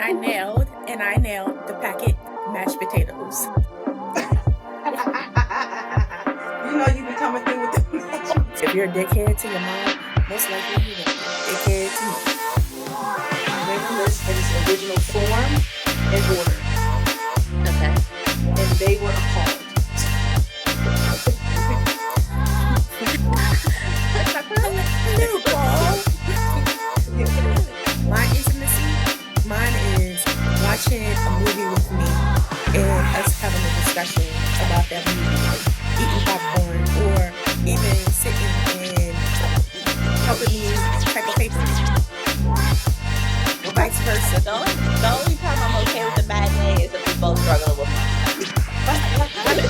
and I nailed the packet mashed potatoes. You know you be coming through with the mashed potatoes. If you're a dickhead to your mom, most likely you're gonna be a dickhead to me. Name the list in its original form and order, Okay. and they were appalled. Little ball. My intimacy, mine is watching a movie with me and us having a discussion about that movie, like eating popcorn or even sitting and helping me type of paper. Or vice versa. The only time I'm okay with the matinee is if we both struggling with money.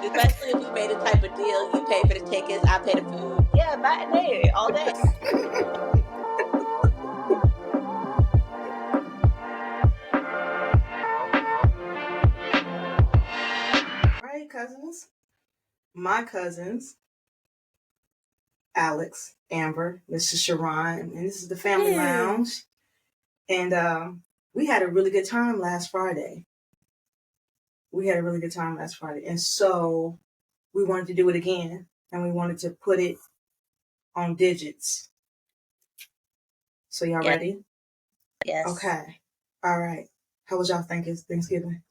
Especially if we made a type of deal, you pay for the tickets, I pay the food. Yeah, matinee all day. Right, cousins? My cousins, Alex, Amber, this is Sharon, and this is the Family Yeah. Lounge. And we had a really good time last Friday. And so we wanted to do it again, and we wanted to put it on digits. So y'all Yeah. ready? Yes. Okay. All right. How was y'all Thanksgiving?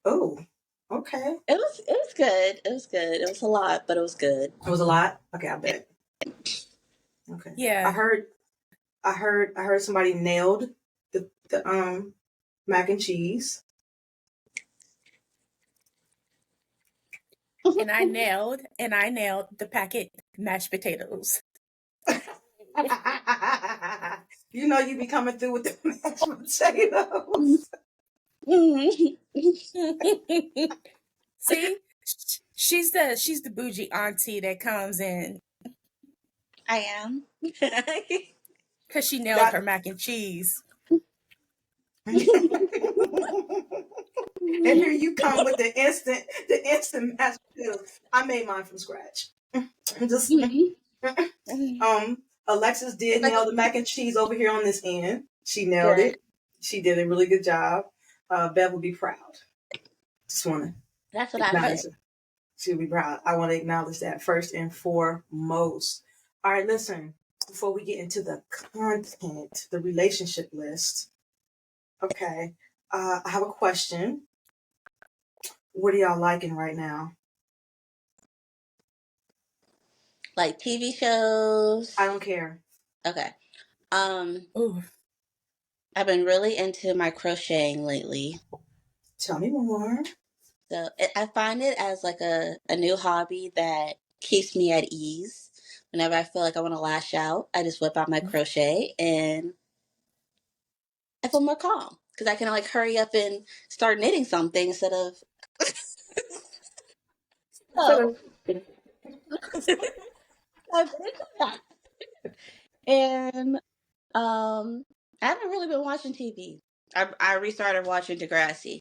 Oh, okay. It was good. It was good. It was a lot, but it was good. It was a lot. Okay, I bet. Okay. Yeah. I heard somebody nailed the mac and cheese. And I nailed the packet mashed potatoes. You know you be coming through with the mashed potatoes. See, she's the bougie auntie that comes in I am. because she nailed her mac and cheese. And here you come with the instant mashed potatoes. I made mine from scratch. Just Alexis did nail the mac and cheese over here on this end. She nailed it. She did a really good job. Bev will be proud. Just want to. That's what I said. She'll be proud. I want to acknowledge that first and foremost. All right, listen. Before we get into the content, the relationship list. Okay, I have a question. What are y'all liking right now? Like TV shows. I don't care. Okay. Ooh. I've been really into my crocheting lately. Tell me more. So I find it as like a new hobby that keeps me at ease. Whenever I feel like I want to lash out, I just whip out my crochet and I feel more calm because I can like hurry up and start knitting something instead of. So I've been into that. And I haven't really been watching TV. I restarted watching Degrassi.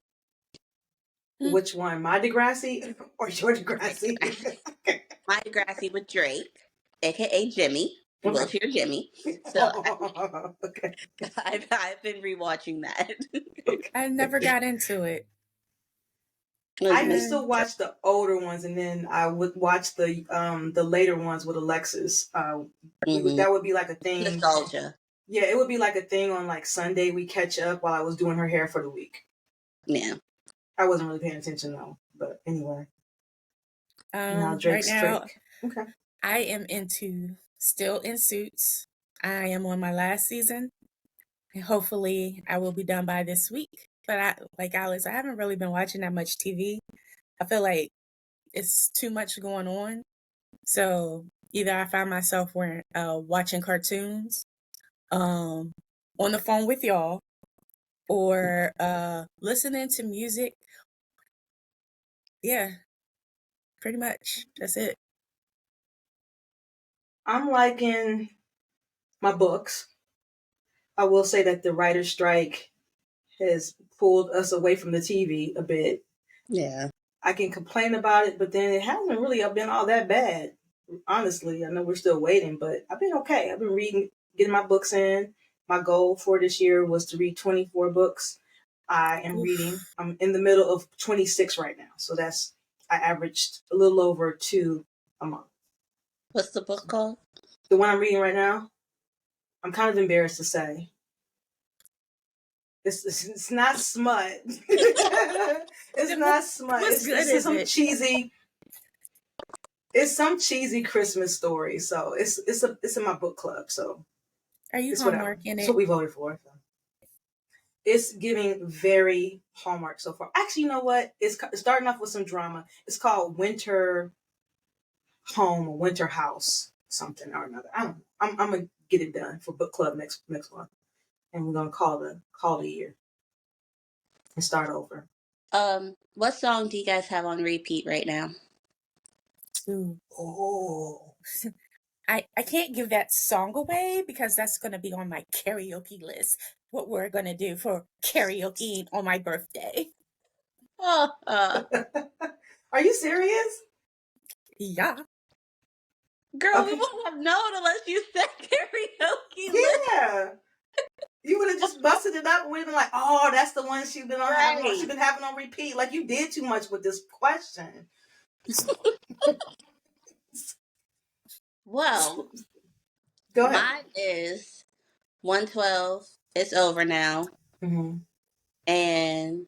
Which one? My Degrassi or your Degrassi? My Degrassi with Drake, aka Jimmy, wheelchair Jimmy. So Okay. I've been rewatching that. I never got into it. I used to watch the older ones, and then I would watch the later ones with Alexis. That would be like a thing. Nostalgia. Yeah, it would be like a thing on like Sunday. We catch up while I was doing her hair for the week. Yeah. I wasn't really paying attention though, but anyway. Now Drake's right now, Drake. Okay. I am still in Suits. I am on my last season. And hopefully I will be done by this week. But like Alice, I haven't really been watching that much TV. I feel like it's too much going on. So either I find myself watching cartoons on the phone with y'all or listening to music. Yeah, pretty much. That's it. I'm liking my books. I will say that the writer's strike has pulled us away from the TV a bit. Yeah. I can complain about it, but then it hasn't really been all that bad honestly. I know we're still waiting, but I've been okay. I've been reading, getting my books in. My goal for this year was to read 24 books. I am reading. Oof. I'm in the middle of 26 right now. So I averaged a little over 2 a month. What's the book called? The one I'm reading right now, I'm kind of embarrassed to say. It's not smut. It's not smut. What's good It's is some it? cheesy. It's some cheesy Christmas story. So it's in my book club. So Are you it's whatever. homeworking It's it? what we voted for. So. It's giving very Hallmark so far. Actually, you know what? It's starting off with some drama. It's called Winter Home or Winter House, something or another. I don't know. I'm gonna get it done for book club next month, and we're gonna call the year and start over. What song do you guys have on repeat right now? Ooh. Oh, I can't give that song away because that's going to be on my karaoke list. What we're going to do for karaoke on my birthday. Oh, are you serious? Yeah. girl, we Okay. wouldn't have known unless you said karaoke list. Yeah. You would have just busted it up and we'd have been like, "Oh, that's the one she's been on having. Right. She's been having on repeat." Like you did too much with this question. Well, Go ahead. mine is 112. It's over now. Mm-hmm. And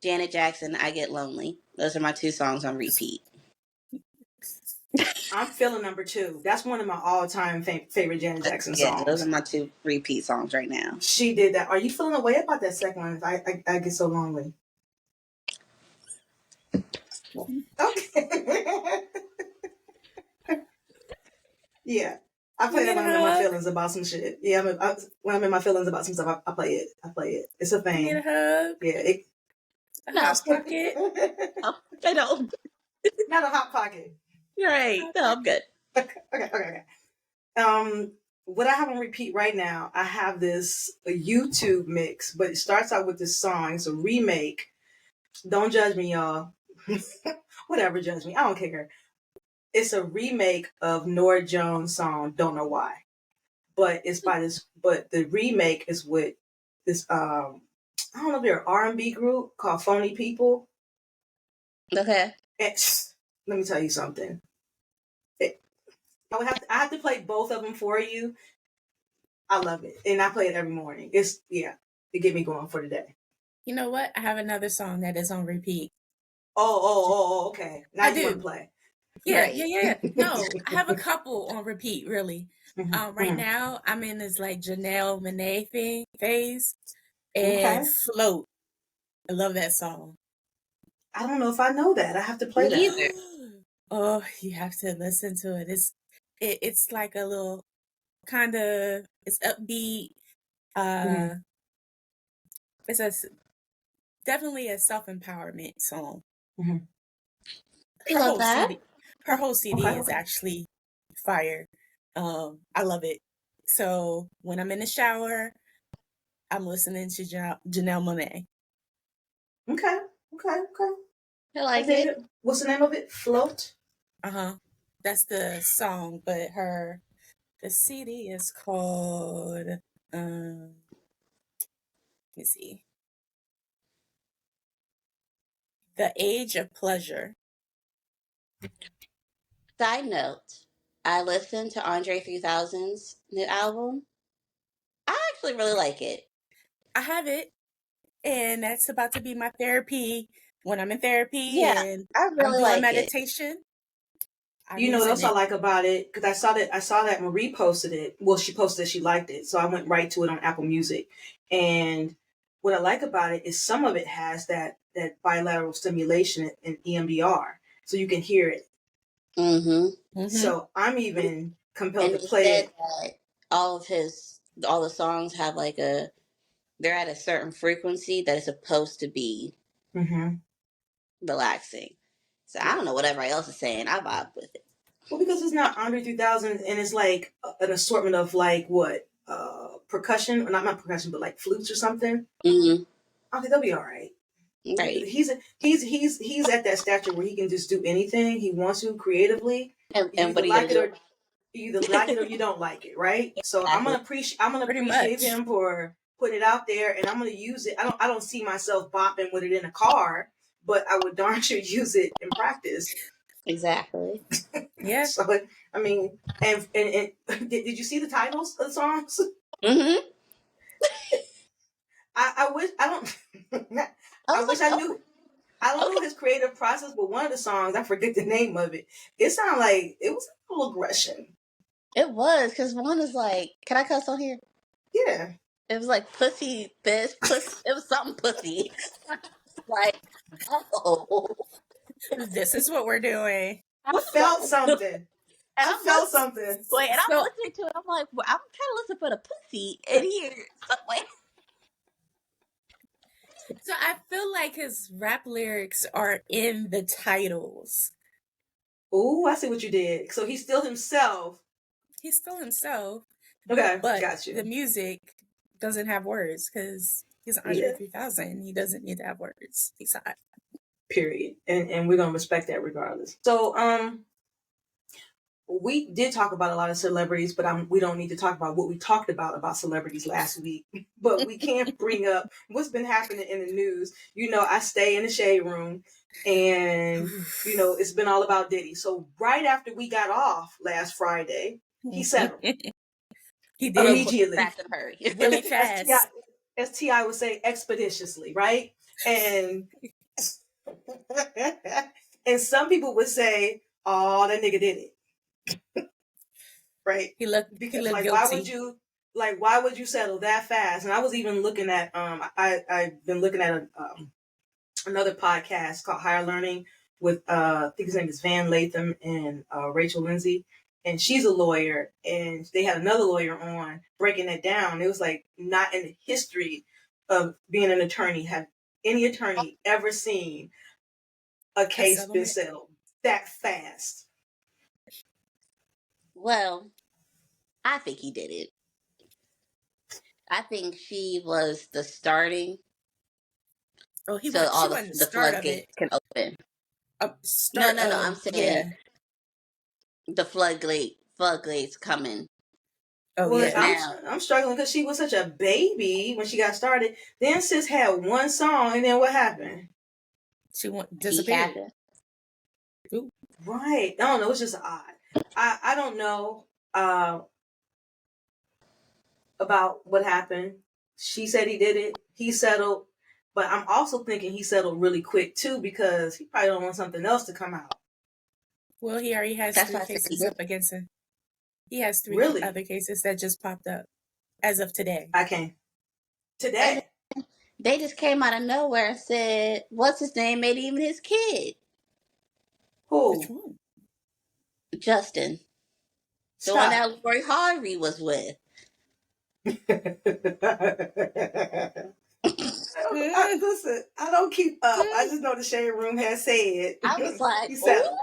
Janet Jackson, I Get Lonely. Those are my 2 songs on repeat. I'm feeling number 2. That's one of my all-time favorite Janet Jackson Yeah, those songs. are my 2 repeat songs right now. She did that. Are you feeling a way about that second one? I get so lonely. Okay. Yeah. I play You that get a when I'm in my hug? feelings about some shit. Yeah, when I'm in my feelings about some stuff, I play it. I play it. It's a You get thing. a hug? Yeah. A No, hot pocket? oh, I don't. Not a hot pocket. You're right. Hot No, I'm Okay. good. Okay. What I have on repeat right now, I have this a YouTube mix, but it starts out with this song. It's a remake. Don't judge me, y'all. Whatever, judge me. I don't care. It's a remake of Nora Jones' song "Don't Know Why," but it's by this. But the remake is with this. I don't know if they're an R&B group called Phony People. Okay. And, let me tell you something. I have to play both of them for you. I love it, and I play it every morning. It get me going for the day. You know what? I have another song that is on repeat. Oh, okay. Now I you want to do. play. Yeah, Right. yeah, yeah. No, I have a couple on repeat, really. Right Mhm. now, I'm in this like Janelle Monáe phase and Okay. Float. I love that song. I don't know if I know that. I have to play Me that. either. Oh, you have to listen to it. It's like a little kind of it's upbeat. Mhm. It's definitely a self-empowerment song. Mhm. I Her love whole that. CD, her whole CD Okay. is actually fire. I love it. So when I'm in the shower, I'm listening to Janelle Monáe. Okay. I I like dig it. it. What's the name of it? Float. That's the song, but the CD is called let me see. The Age of Pleasure. Side note, I listened to Andre 3000's new album. I actually really like it. I have it, and that's about to be my therapy when I'm in therapy Yeah, and I I'm really doing like it. meditation. I'm You know what using else I it. like about it? Because I saw that Marie posted it. Well, she posted she liked it, so I went right to it on Apple Music. And what I like about it is some of it has that bilateral stimulation and EMDR, so you can hear it. Mm-hmm. So I'm even compelled And to they play said it. that all the songs have like they're at a certain frequency that is supposed to be Hmm. relaxing. So I don't know what everybody else is saying. I vibe with it. Well, because it's not Andre 3000, and it's like an assortment of like what percussion, or not percussion, but like flutes or something. Mm-hmm. I think they'll be all right. Right. He's at that stature where he can just do anything he wants to creatively. And You what either are you gonna like it do? or you don't like it, right? So I'm Exactly. gonna Pretty appreciate much. him for putting it out there, and I'm gonna use it. I don't see myself bopping with it in a car, but I would darn sure use it in practice. Exactly. Yeah. So I mean, and did you see the titles of the songs? Mm-hmm. I wish I don't. I I was wish like, I oh, knew. I don't know okay. his creative process, but one of the songs, I forget the name of it. It sounded like it was a little aggression. It was because one is like, can I cuss on here? Yeah, It was like pussy this, pussy. It was something pussy. Like, oh. This is what we're doing. I I was felt like, something. and I I'm felt listening. something. Wait, and I'm So listening to it. I'm like, well, I'm trying to listen for the pussy in here. So, wait. so I feel like his rap lyrics are in the titles. Ooh, I see what you did. So he's still himself. He's still himself, Okay, but got the you. music doesn't have words because he's Andre Yeah, 3000. He doesn't need to have words. He's hot. period. And we're gonna respect that regardless. So we did talk about a lot of celebrities, but we don't need to talk about what we talked about celebrities last week. But we can bring up what's been happening in the news. You know, I stay in the shade room, and it's been all about Diddy. So right after we got off last Friday, he settled He Real did quick, immediately, fast and hurry. really as Ti fast. as Ti would say, expeditiously, right? And and some people would say, "Oh, that nigga did it." Right? He Because looked why guilty. would you settle that fast? And I was even looking at I've been looking at another podcast called Higher Learning with I think his name is Van Latham and Rachel Lindsay, and she's a lawyer, and they had another lawyer on breaking it down. It was like, not in the history of being an attorney have any attorney ever seen a A case been settlement. settled that fast. Well, I think he did it. I think she was the starting, Oh, so she all wasn't the the start of floodgates it. can open. No, Start no, no. I'm of saying yeah. the floodgates coming. Oh Well, Because yeah. now I'm struggling because she was such a baby when she got started. Then sis had one song, and then what happened? She he disappeared. happened. Ooh. Right? I don't know. It's just odd. I don't know about what happened. She said he did it. He settled, but I'm also thinking he settled really quick too because he probably don't want something else to come out. Well, he already has That's 3 why I said he cases did up it. against him. He has 3 Really? other cases that just popped up as of today. I can't And today. they just came out of nowhere and said, "What's his name?" Made even his kid, Which Who? one? Justin, the one Stop. that Lori Harvey was with. I, Mm, listen, I don't keep up. I mm. just know the shade room has said I was like, he "Ooh." settled.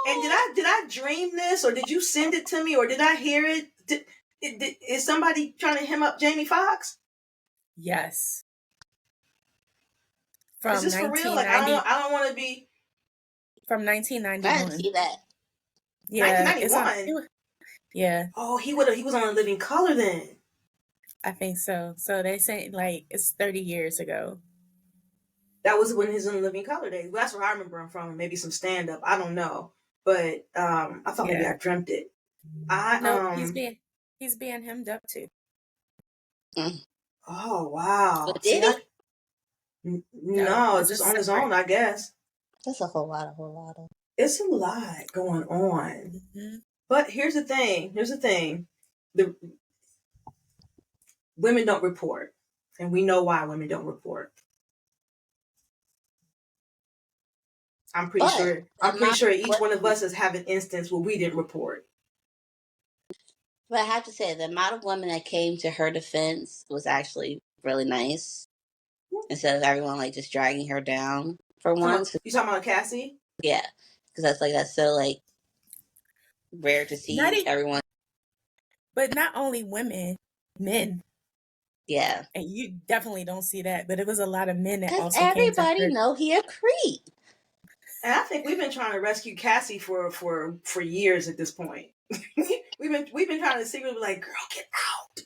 And did I dream this, or did you send it to me, or did I hear it? Is somebody trying to hem up Jamie Foxx? Yes. Is From this for real? Like, I don't 1990 want. I don't want to be from I didn't 1991. see that. Yeah, it's on 1991. yeah, Oh, he was on a Living Color then. I think so. So they say like it's 30 years ago. That was when his in Living Color days. Well, that's where I remember him from. Maybe some stand up. I don't know, but I thought maybe Yeah. I dreamt it. I Nope, he's being hemmed up too. Mm. Oh wow. But See, did he? No, no, this just is on his separate. own, I guess. That's a whole lot of. It's a lot going on. Mhm. But here's the thing. The women don't report, and we know why women don't report. I'm pretty But sure. the I'm pretty amount sure of each one of women, us has had an instance where we didn't report. but I have to say, the amount of women that came to her defense was actually really nice. Instead of everyone like just dragging her down for once. You talking about Cassie? Yeah, because that's so like rare to Not see e- everyone. but not only women, men. Yeah. And you definitely don't see that. But it was a lot of men that Because also came to everybody her. know he a creep. And I think we've been trying to rescue Cassie for years at this point. we've been trying to secretly be like, girl, get out.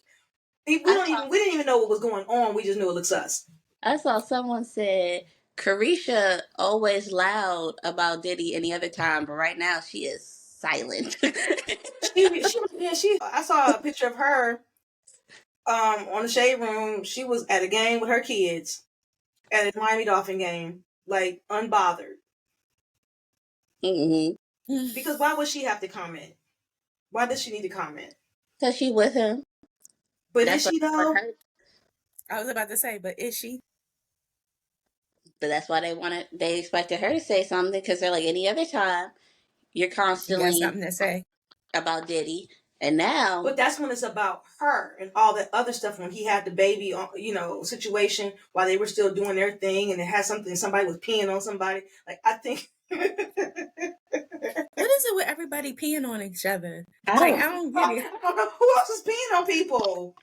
We didn't even know what was going on. We just knew it looked sus. I saw someone said Carisha always loud about Diddy any other time, but right now she is silent. I saw a picture of her on the Shade Room. She was at a game with her kids at a Miami Dolphin game, like unbothered. Because why would she have to comment? Why does she need to comment? Because she with him. But is she though? I was about to say, but is she? But that's why they expected her to say something, because they're like, any other time you're You got constantly something to say. about Diddy, and now. But that's when it's about her and all that other stuff. When he had the baby, situation while they were still doing their thing, and it had somebody was peeing on somebody. Like, I think. What is it with everybody peeing on each other? I don't get it. I don't know who else is peeing on people.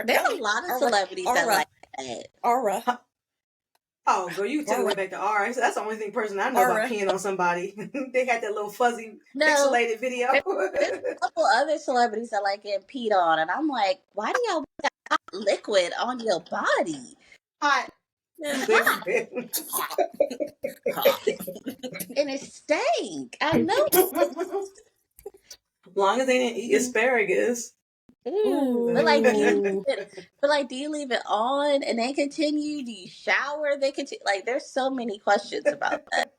There's a lot of celebrities that like that. Aura. Oh, girl, you can take it way back to R. That's the only person I know about peeing on somebody. They had that little fuzzy pixelated video. There's a couple other celebrities that like getting peed on, and I'm like, why do y'all got hot liquid on your body? Hot. And it stank. I know. As long as they didn't eat asparagus. Ooh. But do you leave it on and then continue? Do you shower? They continue. Like, there's so many questions about that.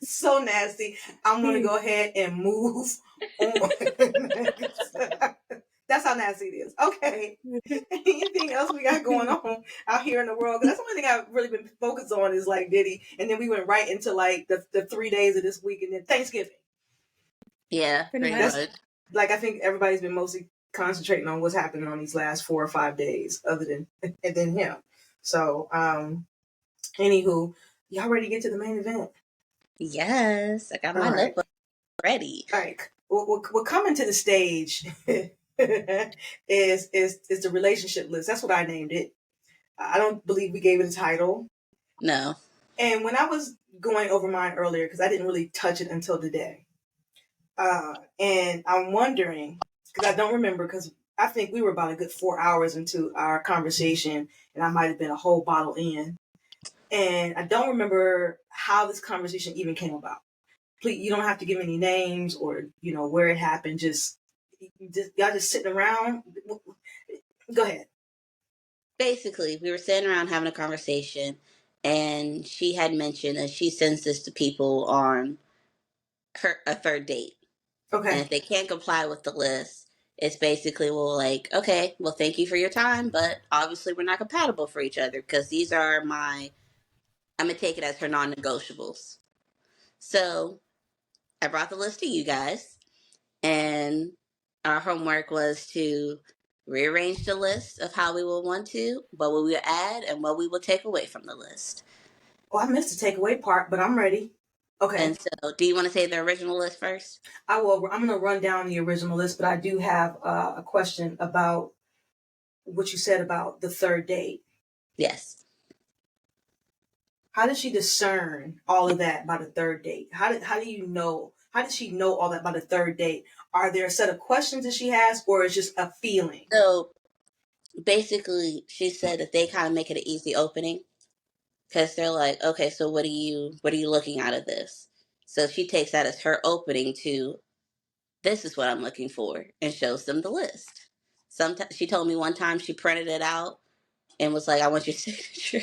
So nasty. I'm gonna go ahead and move on. That's how nasty it is. Okay. Anything else we got going on out here in the world? Because that's the only thing I've really been focused on is like Diddy, and then we went right into like the 3 days of this week, and then Thanksgiving. Yeah, pretty much. Like, I think everybody's been mostly concentrating on what's happening on these last 4 or 5 days, other than him. So, anywho, y'all ready to get to the main event? Yes, I got my notebook ready. All right, we're coming to the stage. is the relationship list. That's what I named it. I don't believe we gave it a title. No. And when I was going over mine earlier, because I didn't really touch it until today, and I'm wondering, because I don't remember, because I think we were about a good 4 hours into our conversation, and I might have been a whole bottle in, and I don't remember how this conversation even came about. Please, you don't have to give any names or where it happened. Just y'all just sitting around. Go ahead. Basically, we were sitting around having a conversation, and she had mentioned that she sends this to people on a third date. Okay. And if they can't comply with the list, it's basically, okay, well, thank you for your time, but obviously we're not compatible for each other, because these are I'm going to take it as her non-negotiables. So I brought the list to you guys, and our homework was to rearrange the list of how we will want to, what we will add, and what we will take away from the list. Oh, I missed the takeaway part, but I'm ready. Okay. And so, do you want to say the original list first? I will. I'm going to run down the original list, but I do have a question about what you said about the third date. Yes. How did she discern all of that by the third date? How do you know? How did she know all that by the third date? Are there a set of questions that she has, or is just a feeling? So basically, she said that they kind of make it an easy opening, because they're like, okay, so what are you looking out of this? So she takes that as her opening to, this is what I'm looking for, and shows them the list. Sometimes she told me one time she printed it out and was like, I want your signature.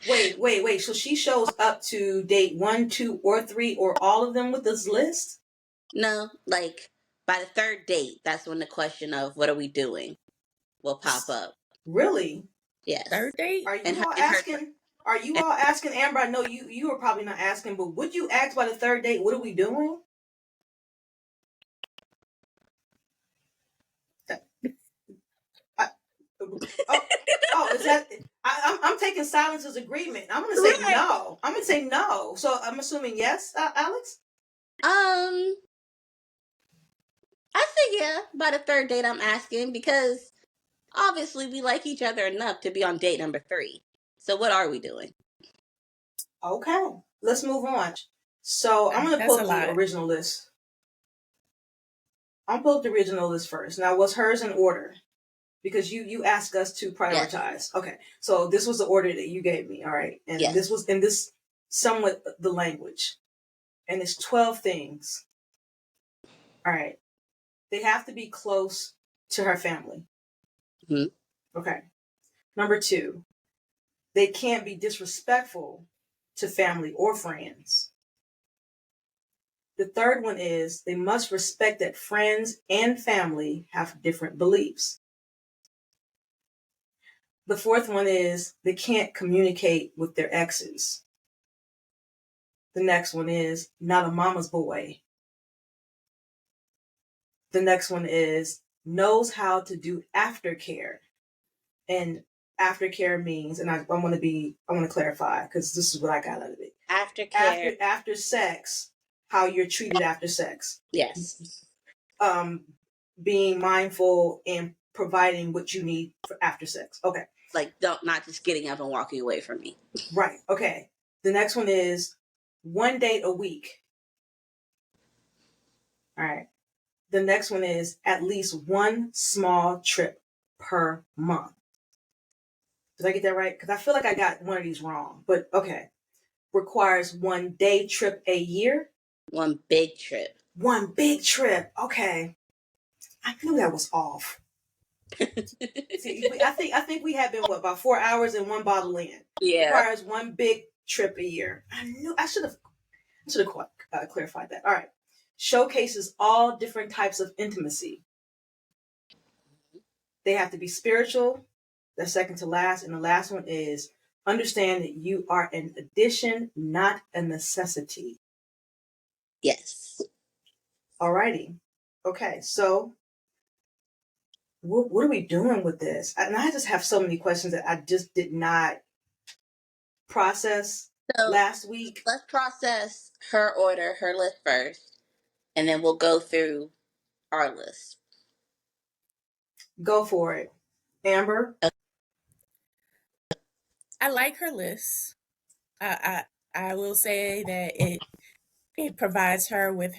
Wait. So she shows up to date 1, 2, or 3, or all of them with this list? No, like by the third date, that's when the question of what are we doing will pop up. Really? Yes. Third date? Are you all asking Amber? I know you are probably not asking, but would you ask by the third date, what are we doing? Is that? I'm taking silence as agreement. I'm gonna say no. I'm gonna say no. So I'm assuming yes, Alex. I I say yeah. By the third date, I'm asking because obviously we like each other enough to be on date number 3. So what are we doing? Okay, let's move on. So I'm gonna That's pull a up the lot. original list. I'll pull up the original list first. Now, was hers in order? Because you asked us to Yes. prioritize. Okay, so this was the order that you gave me. All right, and this Yes. was in this somewhat the language, and it's 12 things. All right, they have to be close to her family. Mhm. Okay. Number 2, they can't be disrespectful to family or friends. The third one is they must respect that friends and family have different beliefs. The fourth one is they can't communicate with their exes. The next one is not a mama's boy. The next one is knows how to do aftercare. And aftercare means, and I want to clarify because this is what I got out of it. Aftercare. After sex, how you're treated after sex. Yes. Being mindful and providing what you need for after sex. Okay. Like not just getting up and walking away from me. Right. Okay. The next one is one date a week. All right. The next one is at least one small trip per month. Did I get that right? Because I feel like I got one of these wrong, but okay. Requires one day trip a year. One big trip. One big trip. Okay. I knew that was off. See, I think we have been about 4 hours and one bottle in. Yeah. Requires one big trip a year. I should have clarified that. All right. Showcases all different types of intimacy. They have to be spiritual. That's second to last. And the last one is understand that you are an addition, not a necessity. Yes. Alrighty. Okay, so what are we doing with this? And I just have so many questions that I just did not process So last week. let's process her list first, and then we'll go through our list. Go for it. Amber? I like her list. I will say that it provides her with,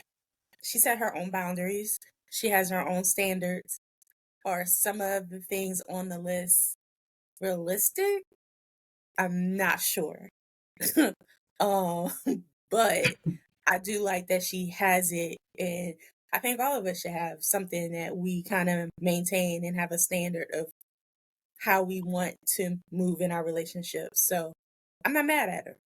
she set her own boundaries. She has her own standards. Are some of the things on the list realistic? I'm not sure. um, but I do like that she has it, and I think all of us should have something that we kind of maintain and have a standard of how we want to move in our relationships. So I'm not mad at her.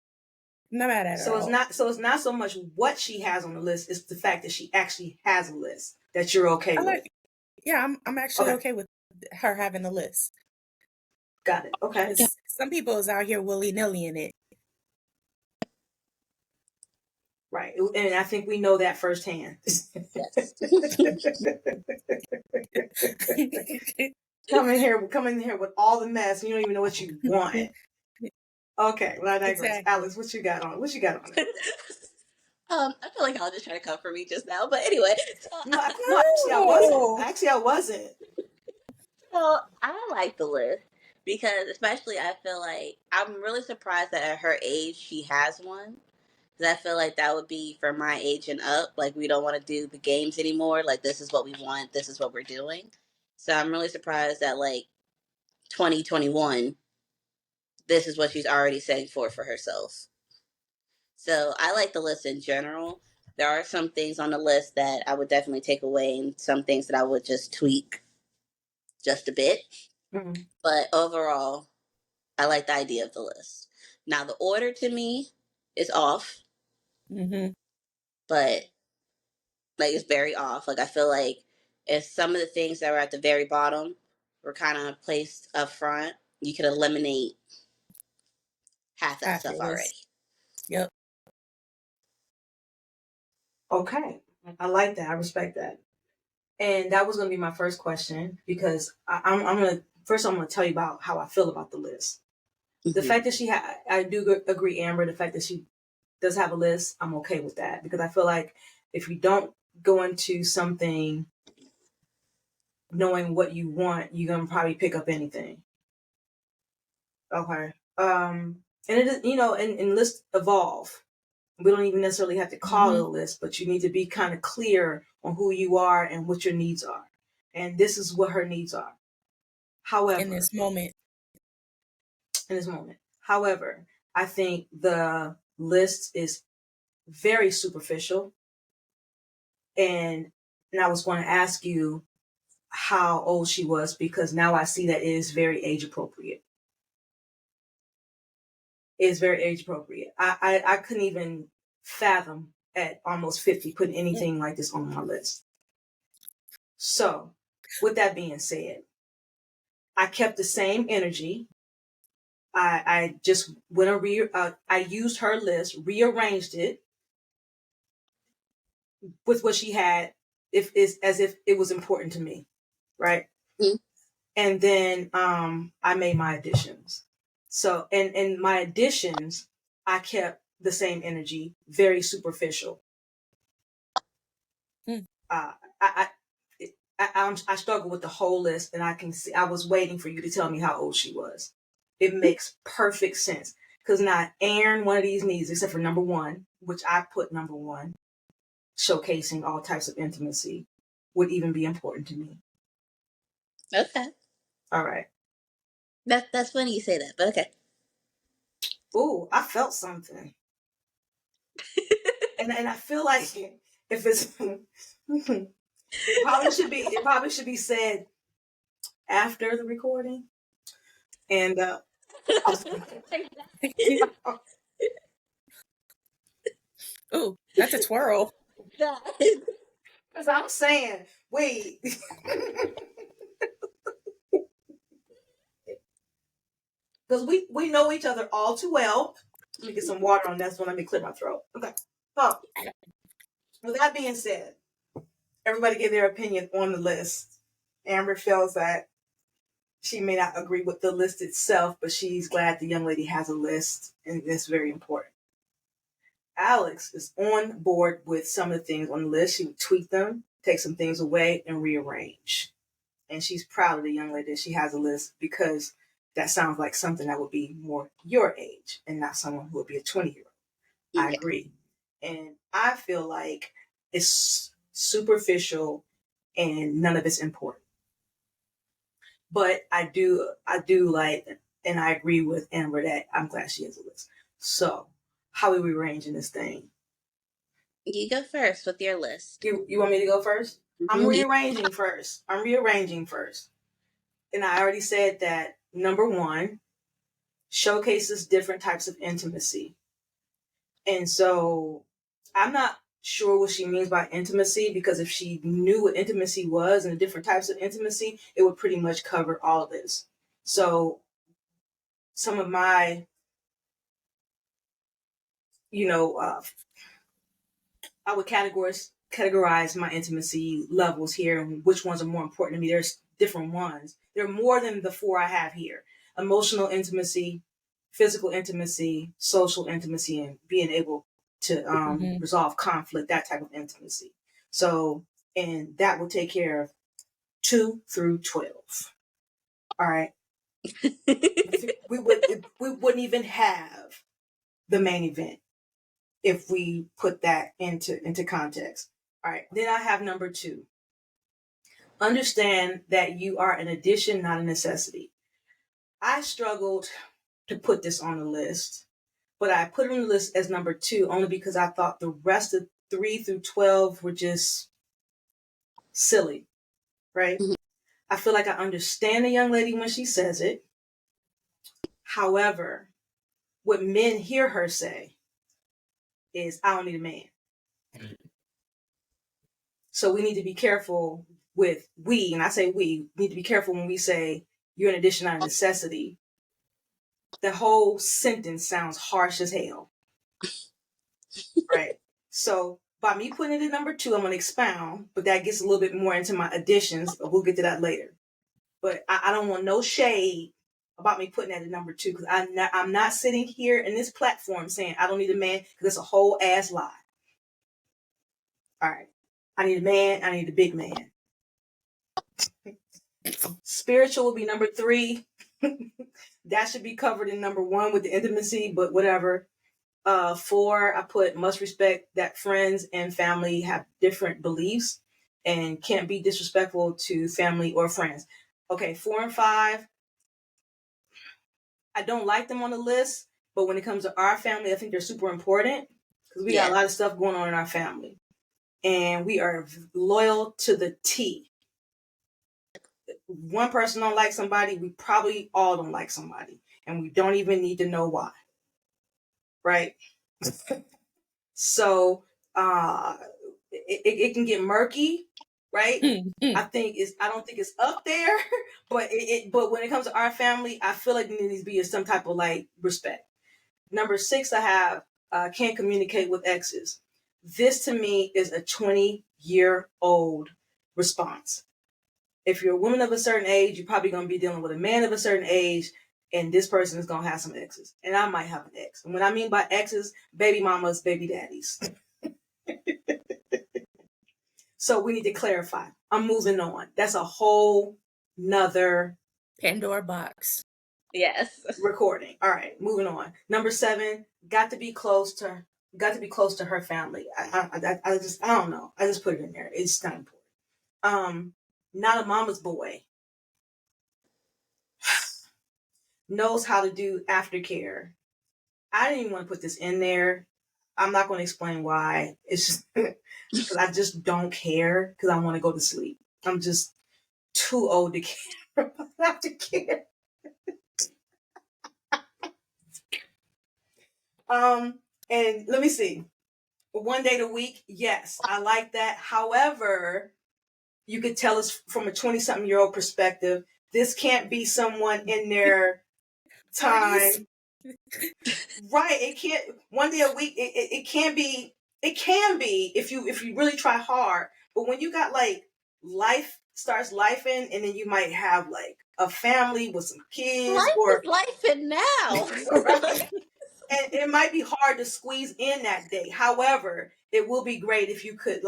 I'm not mad at her. So it's not so much what she has on the list, it's the fact that she actually has a list that you're okay with. Yeah, I'm actually okay with her having a list. Got it. Okay. Some people is out here willy-nilly in it. Right. And I think we know that firsthand. Yes. Come in here with all the mess. You don't even know what you want. Okay, well, I digress. Exactly. Alex, what you got on it? I feel like I'll just try to come for me just now, but anyway. No, actually, I wasn't. So I like the list because, especially, I feel like I'm really surprised that at her age she has one. Because I feel like that would be for my age and up. Like, we don't want to do the games anymore. Like, this is what we want. This is what we're doing. So I'm really surprised that, like, 2021, this is what she's already setting for herself. So I like the list in general. There are some things on the list that I would definitely take away, and some things that I would just tweak just a bit. Mm-hmm. But overall, I like the idea of the list. Now, the order to me is off. Mm-hmm. But, like, it's very off. Like, I feel like if some of the things that were at the very bottom were kind of placed up front, you could eliminate half that stuff already. Yep. Okay. I like that. I respect that. And that was going to be my first question because I'm going to tell you about how I feel about the list. Mm-hmm. The fact that I do agree, Amber, the fact that she does have a list, I'm okay with that because I feel like if you don't go into something knowing what you want, you're gonna probably pick up anything. Okay. And it is, and lists evolve. We don't even necessarily have to call it a list, but you need to be kind of clear on who you are and what your needs are. And this is what her needs are. However, in this moment. However, I think the list is very superficial. And I was going to ask you how old she was, because now I see that it is very age appropriate. It is very age appropriate. I couldn't even fathom at almost 50 putting anything like this on my list. So, with that being said, I kept the same energy. I just I used her list, rearranged it with what she had, as if it was important to me, right? Mhm. And then I made my additions. So, and my additions, I kept the same energy, very superficial. Mm. I struggle with the whole list, and I can see. I was waiting for you to tell me how old she was. It makes perfect sense, because not Aaron one of these needs, except for number one, which I put number one, showcasing all types of intimacy, would even be important to me. Okay. All right. That's funny you say that, but okay. Ooh, I felt something, and I feel like if it's it probably should be said after the recording, and Ooh, that's a twirl. because I'm saying, wait. Because we know each other all too well. Let me get some water on this one. Let me clear my throat. Okay. So, with that being said, everybody gave their opinion on the list. Amber feels that she may not agree with the list itself, but she's glad the young lady has a list, and it's very important. Alex is on board with some of the things on the list. She would tweak them, take some things away, and rearrange. And she's proud of the young lady that she has a list, because that sounds like something that would be more your age and not someone who would be a 20-year-old. I Okay. agree. And I feel like it's superficial and none of it's important. But I do like, and I agree with Amber that I'm glad she has a list. So, how are we arranging this thing? You go first with your list. You want me to go first? I'm Mhm. rearranging first. And I already said that number one showcases different types of intimacy. And so I'm not sure what she means by intimacy, because if she knew what intimacy was and the different types of intimacy, it would pretty much cover all of this. So some of my, I would categorize my intimacy levels here, and which ones are more important to me. There's different ones. There are more than the four I have here: emotional intimacy, physical intimacy, social intimacy, and being able to resolve conflict, that type of intimacy. So, and that will take care of 2 through 12. All right. we wouldn't even have the main event if we put that into context. All right. Then I have number 2. Understand that you are an addition, not a necessity. I struggled to put this on the list, but I put it on the list as number 2 only because I thought the rest of 3 through 12 were just silly, right? Mhm. I feel like I understand the young lady when she says it. However, what men hear her say is, I don't need a man. So we need to be careful and I say we need to be careful when we say you're an addition, not a necessity. The whole sentence sounds harsh as hell. Right. So by me putting it at number 2, I'm going to expound, but that gets a little bit more into my additions. But we'll get to that later. But I don't want no shade about me putting that at number 2, because I'm not sitting here in this platform saying I don't need a man, because that's a whole ass lie. All right. I need a man. I need a big man. Spiritual will be number 3. That should be covered in number 1 with the intimacy, but whatever. 4, I put must respect that friends and family have different beliefs and can't be disrespectful to family or friends. Okay, 4 and 5, I don't like them on the list, but when it comes to our family, I think they're super important because we got a lot of stuff going on in our family. And we are loyal to the T. One person don't like somebody, we probably all don't like somebody. And we don't even need to know why. Right? So it can get murky, right? I don't think it's up there, but but when it comes to our family, I feel like there needs to be some type of like respect. Number 6, I have can't communicate with exes. This to me is a 20-year-old response. If you're a woman of a certain age, you're probably going to be dealing with a man of a certain age, and this person is going to have some exes. And I might have an ex. And what I mean by exes, baby mamas, baby daddies. So we need to clarify. I'm moving on. That's a whole nother Pandora box. Yes. Recording. All right, moving on. Number 7, got to be close to her family. I don't know. I just put it in there. It's not important. Not a mama's boy. Knows how to do aftercare. I didn't even want to put this in there. I'm not going to explain why. It's just because I just don't care because I want to go to sleep. I'm just too old to care about aftercare. And let me see. 1 day a week, yes, I like that. However, you could tell us from a 20-something-year-old perspective, this can't be someone in their time. Right, it can't. 1 day a week, it can be. It can be if you really try hard. But when you got like life starts lifing, and then you might have like a family with some kids, Life is life and now. Right? And it might be hard to squeeze in that day. However, it will be great if you could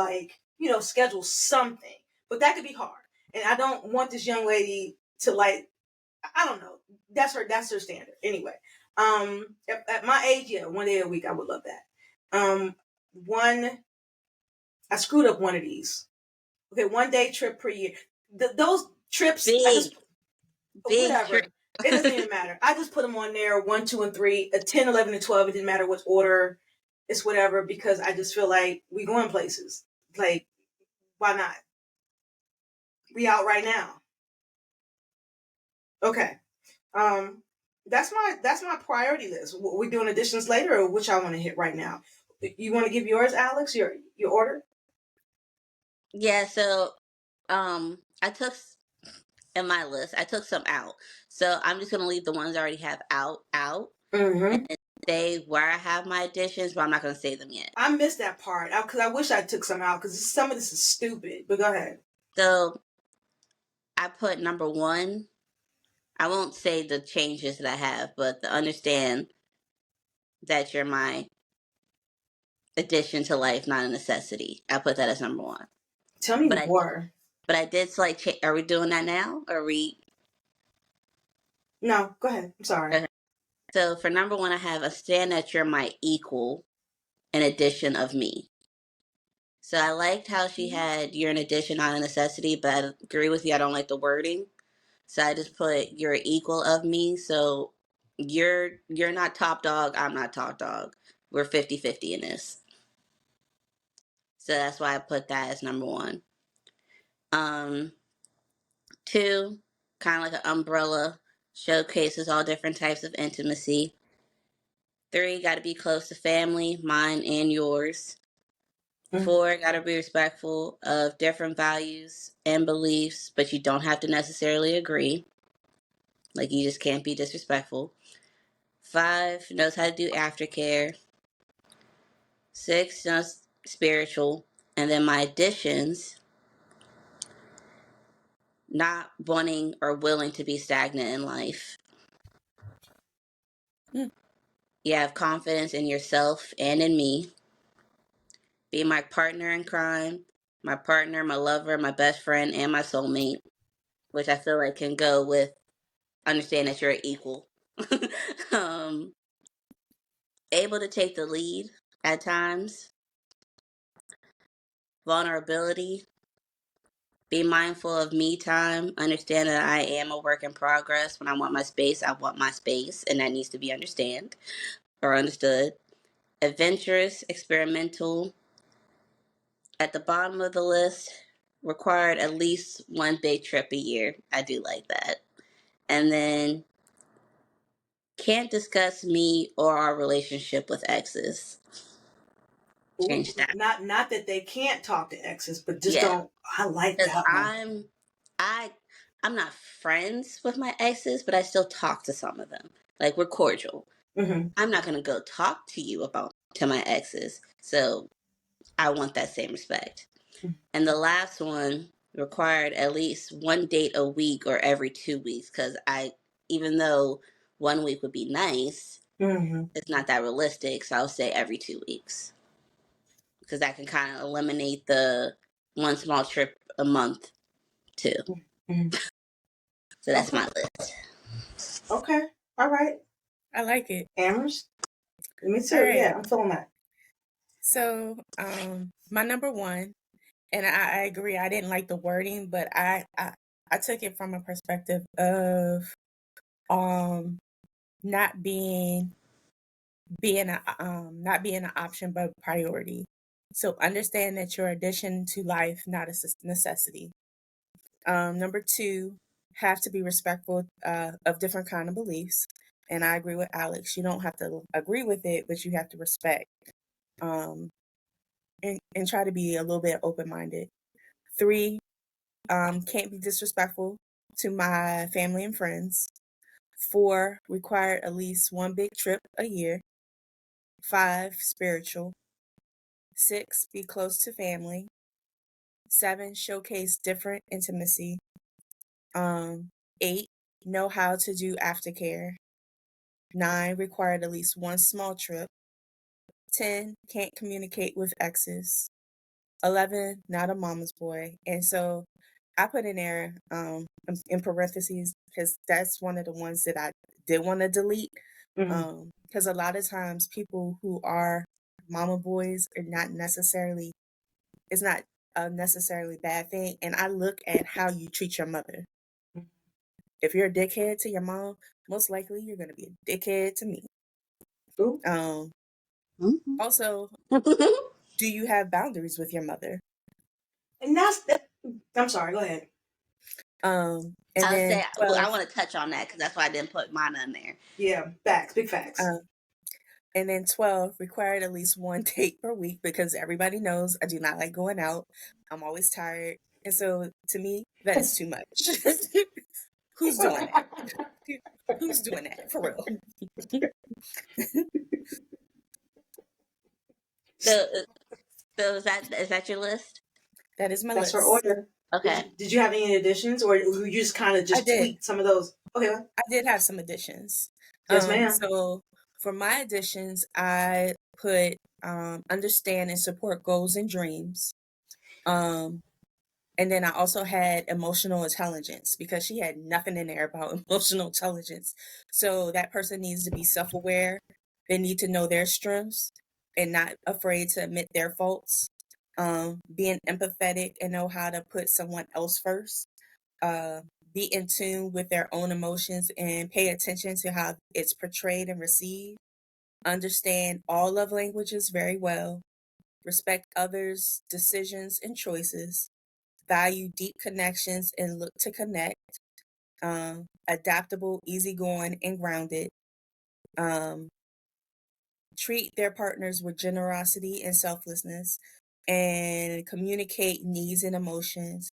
schedule something. But that could be hard. And I don't want this young lady to I don't know. That's her standard. Anyway. At my age, yeah, 1 day a week, I would love that. I screwed up one of these. Okay, 1 day trip per year. Those trips, whatever. Trip. It doesn't even matter. I just put them on there 1, 2, and 3, 10, 11, and 12. It didn't matter which order. It's whatever because I just feel like we going places. Like, why not? We out right now. Okay. That's my priority list. We doing additions later, or which I want to hit right now. You want to give yours, Alex? Your order? Yeah. So, I took in my list. I took some out. So I'm just gonna leave the ones I already have out, Mm-hmm. and say where I have my additions, but I'm not gonna say them yet. I missed that part because I wish I took some out because some of this is stupid. But go ahead. So I put number 1. I won't say the changes that I have, but to understand that you're my addition to life, not a necessity. I put that as number 1. Tell me But more. I did select. Are we doing that now? Are we? No, go ahead. I'm sorry. Okay. So for number 1, I have a stand that you're my equal, an addition of me. So I liked how she had you're an addition, not a necessity, but I agree with you. I don't like the wording. So I just put you're equal of me. So you're not top dog. I'm not top dog. We're 50-50 in this. So that's why I put that as number 1. 2, kind of like an umbrella, showcases all different types of intimacy. 3, got to be close to family, mine and yours. 4, got to be respectful of different values and beliefs, but you don't have to necessarily agree. Like, you just can't be disrespectful. 5, knows how to do aftercare. 6, knows spiritual. And then my additions, not wanting or willing to be stagnant in life. You have confidence in yourself and in me. Be my partner in crime, my partner, my lover, my best friend, and my soulmate. which I feel like can go with understand that you're equal. um, able to take the lead at times, vulnerability, be mindful of me time, understand that I am a work in progress. When I want I want my space, and that needs to be understood. Adventurous, experimental. At the bottom of the list, required at least one big trip a year. I do like that. And then can't discuss me or our relationship with exes. Ooh, Change that. not that they can't talk to exes, but just Yeah, don't. I like because that one. I I'm not friends with my exes, but I still talk to some of them. Like, we're cordial. Mm-hmm. I'm not gonna go talk to you about to my exes. So I want that same respect. And the last one required at least one date a week or every 2 weeks, because even though 1 week would be nice, Mm-hmm. it's not that realistic. So I'll say every 2 weeks, because that can kind of eliminate the one small trip a month too. Mm-hmm. So that's Okay. my list. Okay. All right. I like it. Amherst. Me All too. right. Yeah, I'm feeling that. So, my number one, and I agree. I didn't like the wording, but I took it from a perspective of um not not being an option but priority. So understand that your addition to life, not a necessity. Number two, have to be respectful of different kind of beliefs. And I agree with Alex. You don't have to agree with it, but you have to respect um, and try to be a little bit open minded. Three, can't be disrespectful to my family and friends. Four, require at least one big trip a year. Five, spiritual. Six, be close to family. Seven, showcase different intimacy. 8, know how to do aftercare. 9, required at least one small trip. 10, can't communicate with exes. 11, not a mama's boy. And so I put in there in parentheses because that's one of the ones that I did want to delete. Mm-hmm. Because a lot of times people who are mama boys are not necessarily, it's not a necessarily bad thing. And I look at how you treat your mother. If you're a dickhead to your mom, most likely you're going to be a dickhead to me. Ooh. Mhm. Also, do you have boundaries with your mother? And I'm sorry. Go ahead. And I would say then 12, I want to touch on that because that's why I didn't put mine on there. Yeah. Facts. Big facts. uh, and then 12, required at least one date per week because everybody knows I do not like going out. I'm always tired. And so to me, that is too much. Who's doing that? Who's doing that for real? So, is that your list? That is my That's her list. order. Okay. Did you have any additions, or you just kind of I just did. tweaked some of those? Okay. I did have some additions. Yes, ma'am. So for my additions, I put understand and support goals and dreams. Um, and then I also had emotional intelligence because she had nothing in there about emotional intelligence. So that person needs to be self aware. They need to know their strengths and not afraid to admit their faults. Being empathetic and know how to put someone else first. Uh, be in tune with their own emotions and pay attention to how it's portrayed and received. Understand all love languages very well. Respect others' decisions and choices. Value deep connections and look to connect. Adaptable, easygoing, and grounded. Um, treat their partners with generosity and selflessness. And communicate needs and emotions.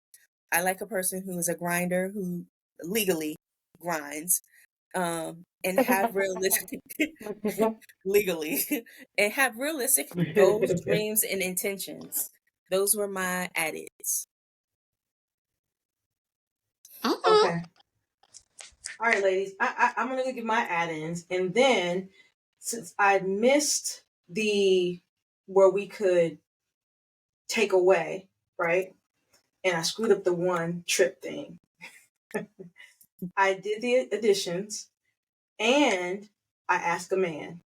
I like a person who is a grinder who legally grinds and have realistic legally and have realistic goals, dreams, and intentions. Those were my edits. Okay. All right, ladies. I'm gonna give my add-ins, and then since I missed the where we could take away, right, and I screwed up the one trip thing. I did the additions, and I asked a man.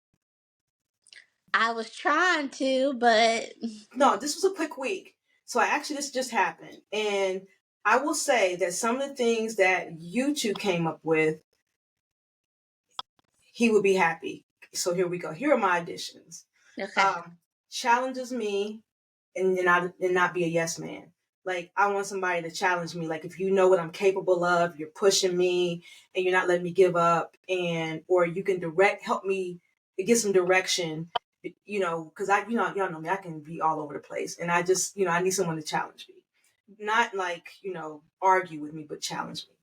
I was trying to, but No, this was a quick week. So this just happened. And I will say that some of the things that you two came up with, he would be happy. So here we go. Here are my additions. okay. Challenges me and not be a yes man. Like, I want somebody to challenge me. Like, if you know what I'm capable of, you're pushing me and you're not letting me give up, or you can help me get some direction, because y'all know me, I can be all over the place. And I just, I need someone to challenge me. Not like, argue with me, but challenge me.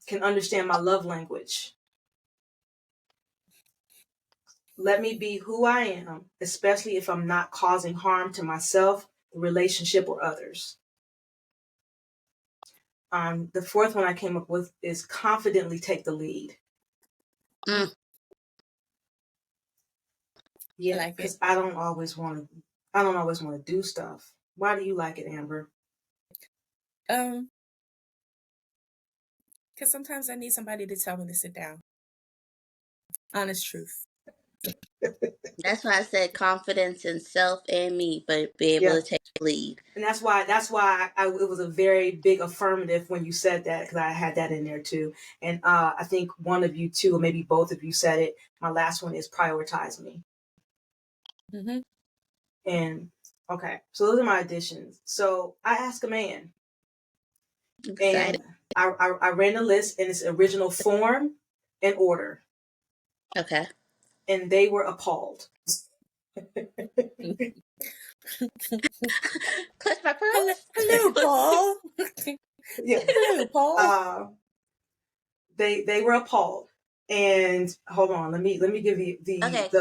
Can understand my love language. Let me be who I am, especially if I'm not causing harm to myself, the relationship, or others. The fourth one I came up with is confidently take the lead. Mm. Yeah, like it. because I don't always want to do stuff. Why do you like it, Amber? Because sometimes I need somebody to tell me to sit down. Honest truth. That's why I said confidence in self and me, but be able Yeah, to take the lead. and that's why it was a very big affirmative when you said that, because I had that in there too. And I think one of you two, or maybe both of you, said it. My last one is prioritize me. Mm-hmm. And okay, so those are my additions. So I asked a man, Excited. and I ran the list in its original form and order, Okay. and they were appalled. Clutch my Hello, pearls. Paul. Yeah, Hello, Paul. they were appalled. And hold on, let me give you Okay, the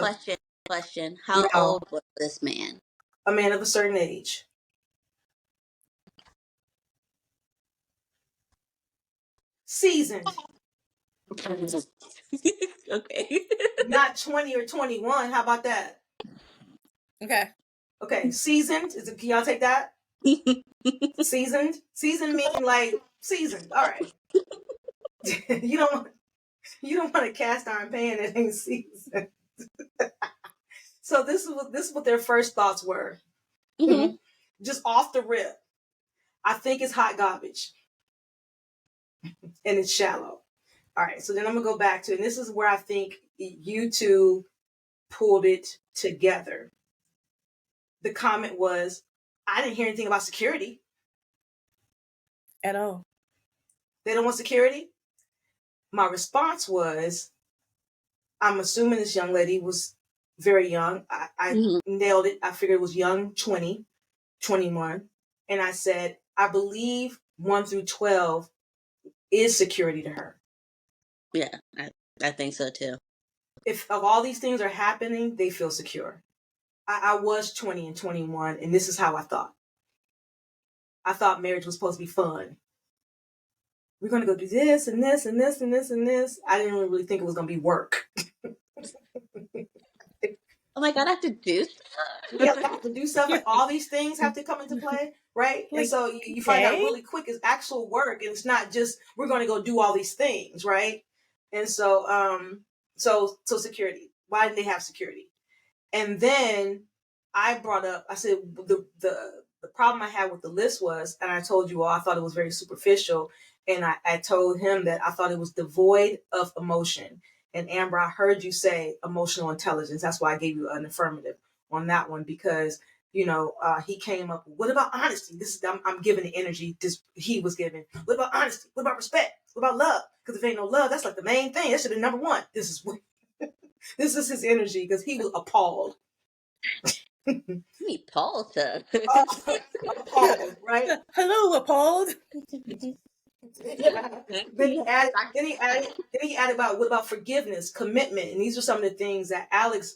question. How now, old was this man? a man of a certain age, seasoned, Okay. not 20 or 21. How about that? Okay. Okay, seasoned. Can y'all take that? Seasoned. Seasoned mean like seasoned. All right. you don't want a cast iron pan that ain't seasoned. So this is what their first thoughts were. Mm-hmm. Just off the rip. I think it's hot garbage. And it's shallow. All right, so then I'm gonna go back to, and this is where I think you two pulled it together. The comment was, I didn't hear anything about security. At all. They don't want security. My response was, I'm assuming this young lady was very young. I Mm-hmm. nailed it. I figured it was young, 20, 21. And I said, I believe 1 through 12 is security to her. Yeah, I think so too. If of all these things are happening, they feel secure. I was 20 and 21, and this is how I thought. I thought marriage was supposed to be fun. We're going to go do this and this and this and this and this. I didn't really think it was going to be work. Oh my god, I have to do Yeah, stuff. I have to do stuff. Like, all these things have to come into play, right? And Like, so you find out okay. really quick it's actual work, and it's not just we're going to go do all these things, right? And so security. Why didn't they have security? And then I said the problem I had with the list was, and I told you all, I thought it was very superficial, and I told him that I thought it was devoid of emotion. And Amber, I heard you say emotional intelligence. That's why I gave you an affirmative on that one, because he came up with, what about honesty? This is I'm giving the energy he was giving. What about honesty? What about respect? What about love? Because if ain't no love, that's like the main thing. That should be number one. This is his energy, because he was appalled. Me Paul to. Appalled, right? Hello, appalled. Yeah. Then he added about, what about forgiveness, commitment, and these are some of the things that Alex,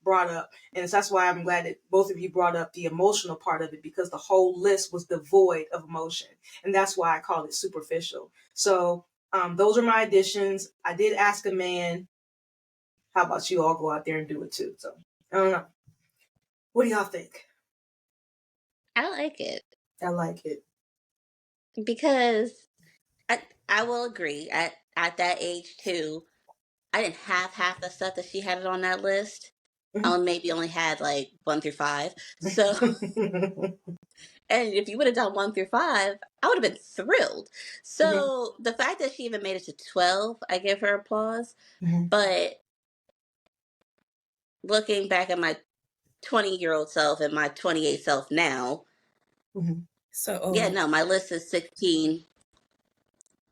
brought up, and that's why I'm glad that both of you brought up the emotional part of it, because the whole list was devoid of emotion, and that's why I call it superficial. So those are my additions. I did ask a man. How about you all go out there and do it too? So I don't know. What do y'all think? I like it I like it. because I will agree. At that age too, I didn't have half the stuff that she had it on that list. I maybe only had like 1 through 5. So, and if you would have done 1 through 5, I would have been thrilled. So the fact that she even made it to 12, I give her applause. But looking back at my 20-year-old self and my 28 self now, So, yeah, no, my list is 16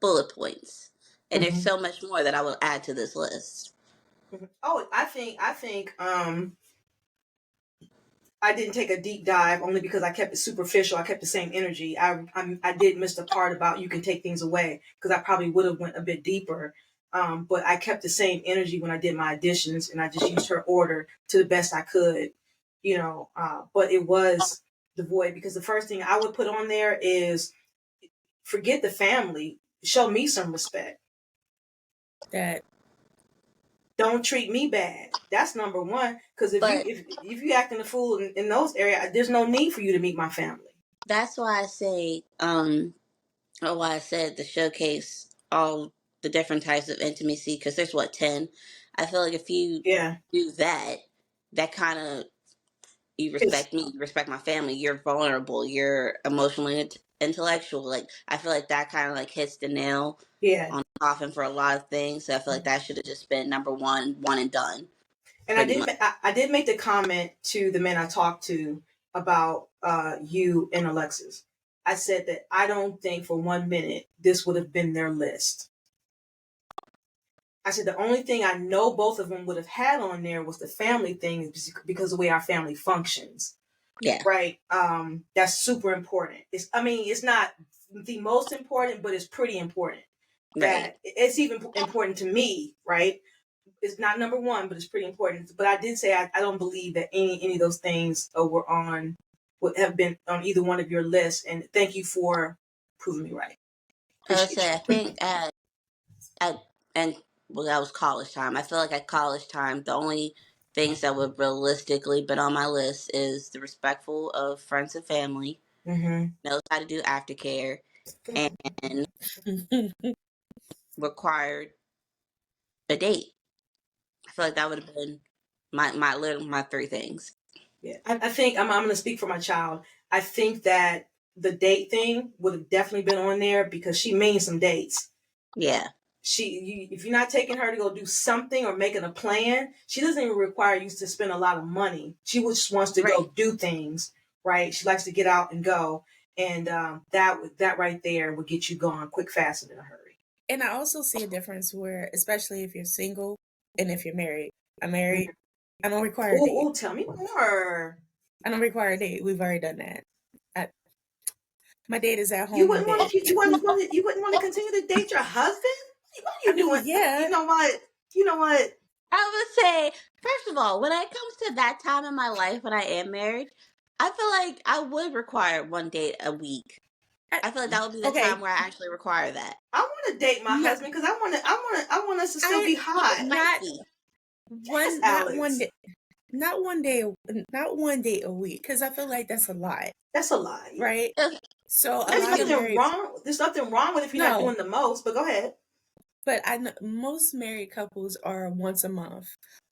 bullet points. And there's so much more that I will add to this list. Oh, I think I didn't take a deep dive only because I kept it superficial. I kept the same energy. I did miss the part about you can take things away because I probably would have went a bit deeper. But I kept the same energy when I did my additions, and I just used her order to the best I could, but it was the void because the first thing I would put on there is forget the family, show me some respect. that Don't treat me bad. That's number one. Because But if you acting a fool in those areas, there's no need for you to meet my family. that's why I say, or why I said to showcase all the different types of intimacy, because there's 10. I feel like if you Yeah, do that, that kind of, you it's respect me, you respect my family, you're vulnerable, you're emotionally intellectual. Like, I feel like that kind of like hits the nail yeah. on the coffin for a lot of things. So I feel like that should have just been number one and done. And Pretty much. I did make the comment to the men I talked to about you and Alexis. I said that I don't think for 1 minute this would have been their list. I said the only thing I know both of them would have had on there was the family thing because of the way our family functions. Yeah. Right. That's super important. It's not the most important, but it's pretty important. That Right. it's even important to me, right? It's not number one, but it's pretty important. But I did say I don't believe that any of those things would have been on either one of your lists. And thank you for proving me right. I would Appreciate say, I you. think at and well, that was college time. I feel like at college time, the only things that would realistically been on my list is the respectful of friends and family, knows how to do aftercare, and required a date. I feel like that would have been my 3 things. Yeah, I think I'm going to speak for my child. I think that the date thing would have definitely been on there because she means some dates. Yeah. If you're not taking her to go do something or making a plan, she doesn't even require you to spend a lot of money. She just wants to go do things, right? She likes to get out and go, and that right there would get you gone quick, fast, and in a hurry. And I also see a difference where, especially if you're single and if you're married. I'm married. I don't require a date. Oh, tell me more. I don't require a date. We've already done that. My date is at home. You wouldn't want to continue to date your husband? What are you doing? Yeah. You know what? I would say, first of all, when it comes to that time in my life when I am married, I feel like I would require 1 date a week. I feel like that would be the time where I actually require that. I want to date my husband because I want us to still be hot. Not one day. Not one day. Not 1 day a week because I feel like that's a lot. That's a lot, right? So there's nothing wrong. There's nothing wrong with if you're not doing the most. But go ahead. But I know most married couples are once a month,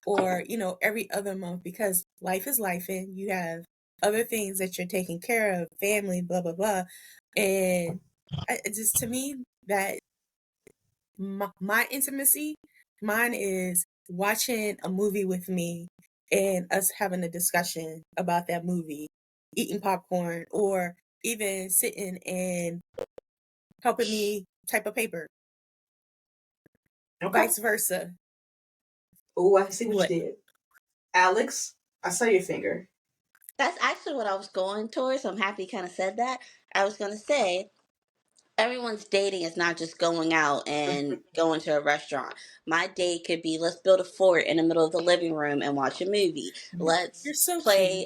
or every other month because life is life, and you have other things that you're taking care of, family, blah blah blah, and just to me that my intimacy, mine is watching a movie with me and us having a discussion about that movie, eating popcorn, or even sitting and helping me type a paper. Okay. Vice versa. Oh, I see what you did. Alex, I saw your finger. That's actually what I was going towards. So I'm happy you kind of said that. I was going to say, everyone's dating is not just going out and going to a restaurant. My date could be, let's build a fort in the middle of the living room and watch a movie. Let's play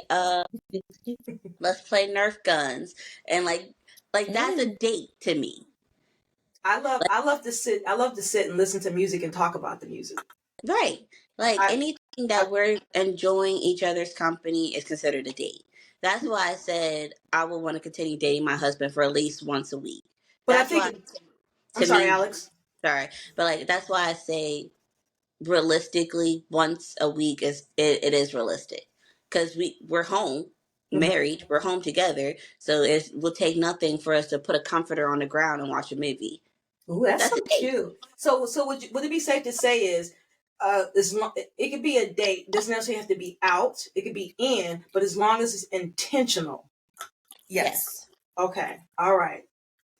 let's play Nerf guns, and like that's a date to me. I love to sit and listen to music and talk about the music. Right. Like anything that we're enjoying each other's company is considered a date. That's why I said I would want to continue dating my husband for at least once a week. But That's I think I'm To sorry, me, Alex. sorry, but like that's why I say realistically once a week it is realistic because we're home Mhm. married, we're home together, so it will take nothing for us to put a comforter on the ground and watch a movie. Ooh, that's That's so a date. cute. So would it be safe to say is, it could be a date. Doesn't necessarily have to be out. It could be in, but as long as it's intentional. Yes. Yes. Okay. All right.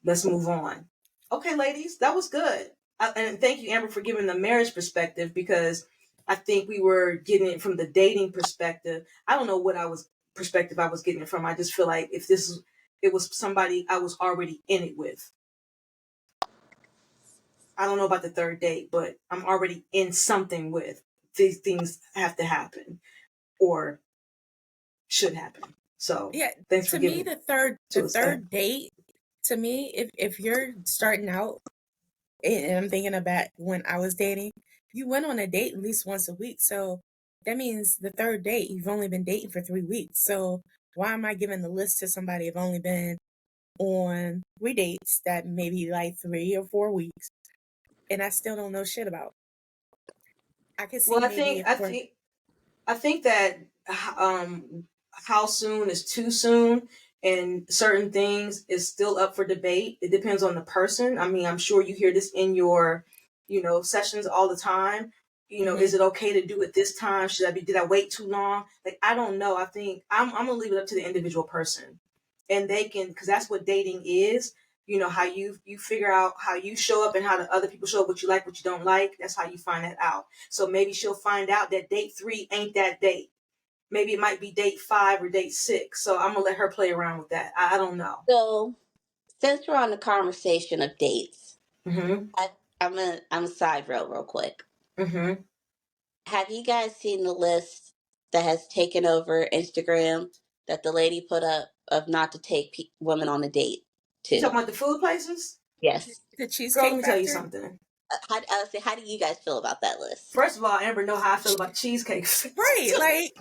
Let's move on. Okay, ladies, that was good. And thank you, Amber, for giving the marriage perspective because I think we were getting it from the dating perspective. I don't know what perspective I was getting it from. I just feel like if it was somebody I was already in it with. I don't know about the third date, but I'm already in something with. These things have to happen or should happen. So Yeah, thanks for to me giving to the us. third date, to me, if you're starting out, and I'm thinking about when I was dating, you went on a date at least once a week. So that means the third date, you've only been dating for 3 weeks. So why am I giving the list to somebody I've only been on 3 dates that maybe like 3 or 4 weeks and I still don't know shit about? I could see Well, maybe if we're I think that how soon is too soon, and certain things is still up for debate. It depends on the person. I mean, I'm sure you hear this in your, sessions all the time. Mhm. Is it okay to do it this time? Did I wait too long? Like, I don't know. I think I'm gonna leave it up to the individual person, and they can, because that's what dating is. How you figure out how you show up and how the other people show up, what you like, what you don't like. That's how you find that out. So maybe she'll find out that date 3 ain't that date. Maybe it might be date 5 or date 6. So I'm gonna let her play around with that. I don't know. So since we're on the conversation of dates, Mm-hmm. I'm a side rail real quick. Mm-hmm. Have you guys seen the list that has taken over Instagram that the lady put up of not to take women on a date You to? talking about the food places? Yes. the Girl, let Cheesecake me tell you Factory. something. I would say, how do you guys feel about that list? First of all, Amber know how I feel about cheesecake. Right, like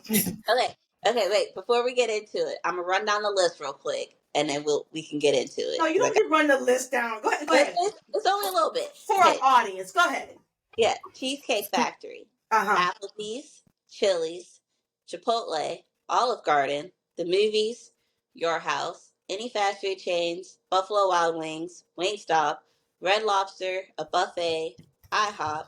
Okay. Okay, wait. Before we get into it, I'm gonna run down the list real quick, and then we can get into No, it you because I don't got need to run the list down. Go ahead. Go ahead. it's only a little bit. For our Okay. audience, go ahead. Yeah, Cheesecake Factory, Uh-huh. Applebee's, Chili's, Chipotle, Olive Garden, the movies, Your House, any fast food chains, Buffalo Wild Wings, Wingstop, Red Lobster, a buffet, IHOP,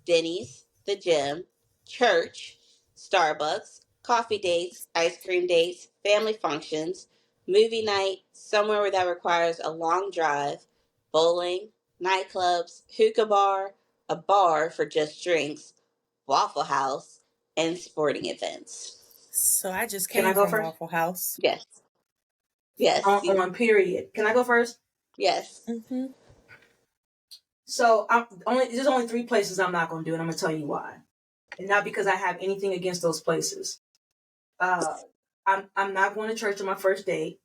Denny's, the gym, church, Starbucks, coffee dates, ice cream dates, family functions, movie night, somewhere that requires a long drive, bowling, nightclubs, hookah bar, a bar for just drinks, Waffle House, and sporting events. so I just Can I came go from first? Waffle House. Yes, yes, On period. Can I go first? yes. Hmm. So there's only 3 places I'm not gonna do, and I'm gonna tell you why. And not because I have anything against those places. Uh I'm not going to church on my first date.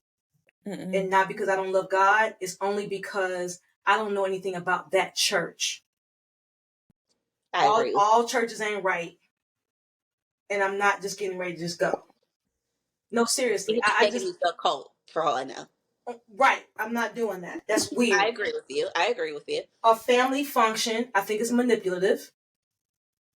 Mm-mm. And not because I don't love God. It's only because I don't know anything about that church. I All agree with all churches ain't right, and I'm not just getting ready to just go. No, you. seriously. You could be I taking just me to a cult for all I know. right. I'm not doing that. That's I weird. agree with you. I agree with you. A family function, I think is manipulative.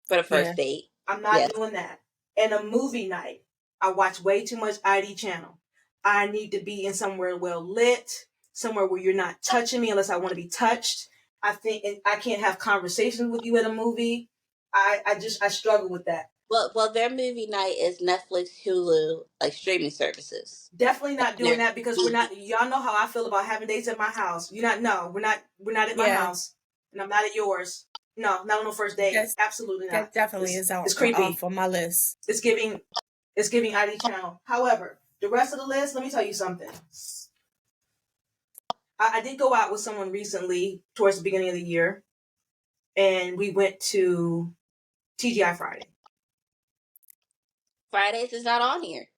For the Yeah. first date. I'm not Yes. doing that. And a movie night, I watch way too much ID channel. I need to be in somewhere well lit, somewhere where you're not touching me unless I want to be touched. I think and I can't have conversations with you at a movie. I struggle with that. Well, their movie night is Netflix, Hulu, like streaming services. Definitely not Their doing that because we're movie. not. Y'all know how I feel about having dates at my house. You not no, we're not at my Yeah. house, and I'm not at yours. No, not on the first date. That's Absolutely not. that definitely It's is it's off creepy. of my list. It's giving ID channel. However, the rest of the list, let me tell you something. I did go out with someone recently towards the beginning of the year, and we went to TGI Friday. Fridays is not on here.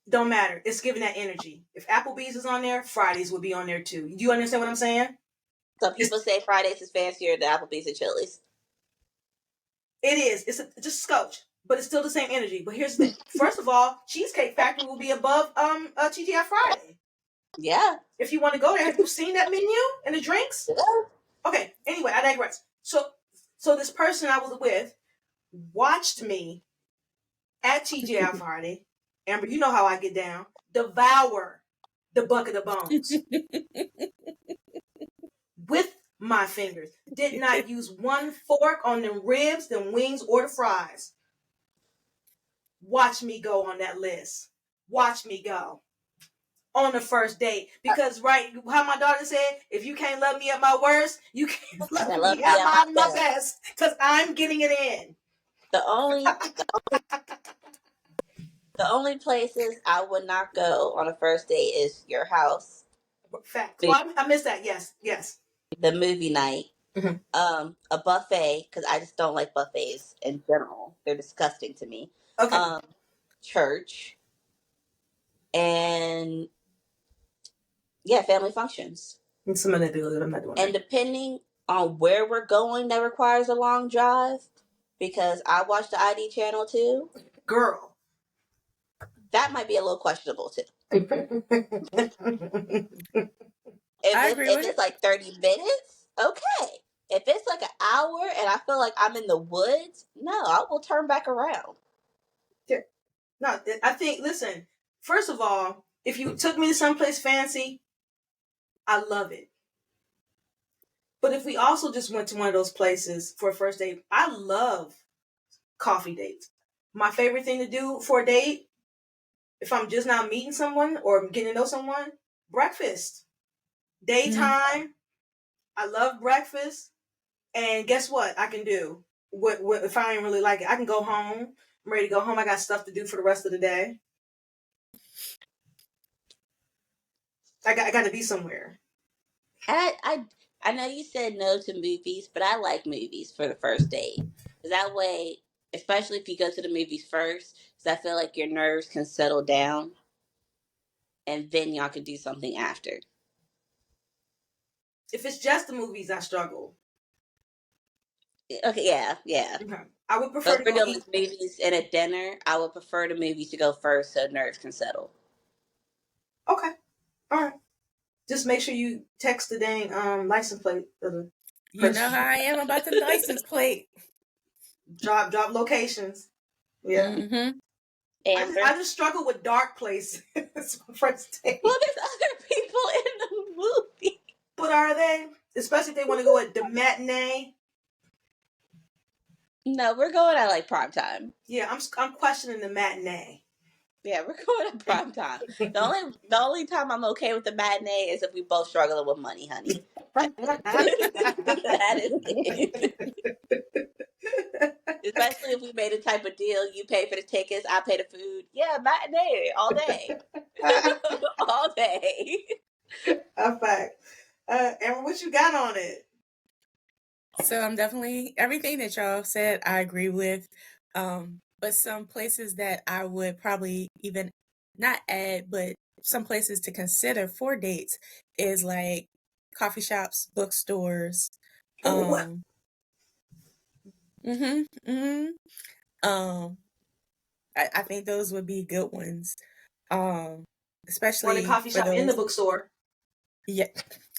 Don't matter. It's giving that energy. If Applebee's is on there, Fridays will be on there too. Do you understand what I'm saying? Some people say Fridays is fancier than Applebee's and Chili's. It is. Just scotch, but it's still the same energy. But here's the thing. First of all, Cheesecake Factory will be above TGI Friday. Yeah. If you want to go there, have you seen that menu and the drinks? Yeah. Okay. Anyway, I digress. So this person I was with watched me at TGI Friday. Amber, you know how I get down. Devour the bucket of bones with my fingers. Did not use one fork on them ribs, them wings, or the fries. Watch me go on that list. Watch me go on the first date. Because, right, how my daughter said, if you can't love me at my worst, you can't love I love me me at at my my best. Because I'm getting it in. The only places I would not go on a first date is your house, Facts. Well, I missed that. Yes, yes. the movie night, Mhm. a buffet, because I just don't like buffets in general. They're disgusting to me. Okay. Church, and yeah, family functions. And some of that deal that I'm not doing. And depending on where we're going, that requires a long drive, because I watch the ID channel too. Girl. That might be a little questionable too. I agree If with it's it. like 30 minutes, okay. If it's like an hour and I feel like I'm in the woods, no, I will turn back around. No, I think, listen, first of all, if you took me to someplace fancy, I love it. But if we also just went to one of those places for a first date, I love coffee dates. My favorite thing to do for a date, if I'm just now meeting someone or getting to know someone, breakfast. Daytime, I love breakfast. And guess what I can do? What if I ain't really like it? I can go home. I'm ready to go home. I got stuff to do for the rest of the day. I got to be somewhere. I know you said no to movies, but I like movies for the first date. 'Cause that way, especially if you go to the movies first, because I feel like your nerves can settle down, and then y'all can do something after. If it's just the movies, I struggle. Okay, yeah. Okay. I would prefer But to for go those eat. movies and a dinner, I would prefer the movies to go first so nerves can settle. Okay. All right. Just make sure you text the dang license plate of the You know person. how I am about the license plate. Drop locations. Yeah. Mm-hmm. Amber. I just struggle with dark places for first date. Well, there's other people in the movie. But are they? Especially if they want to go at the matinee. No, we're going at like prime time. Yeah, I'm questioning the matinee. Yeah, we're going at prime time. The only time I'm okay with the matinee is if we both struggling with money, honey. That is it. Especially if we made a type of deal, you pay for the tickets, I pay the food. Yeah, matinee all day. All day. A fact. Amber, what you got on it? So I'm definitely everything that y'all said I agree with. But some places that I would probably even not add, but some places to consider for dates is like coffee shops, bookstores. Ooh. Mm-hmm, mm-hmm. I think those would be good ones. Or the Especially coffee for shop in the those. bookstore. Yeah.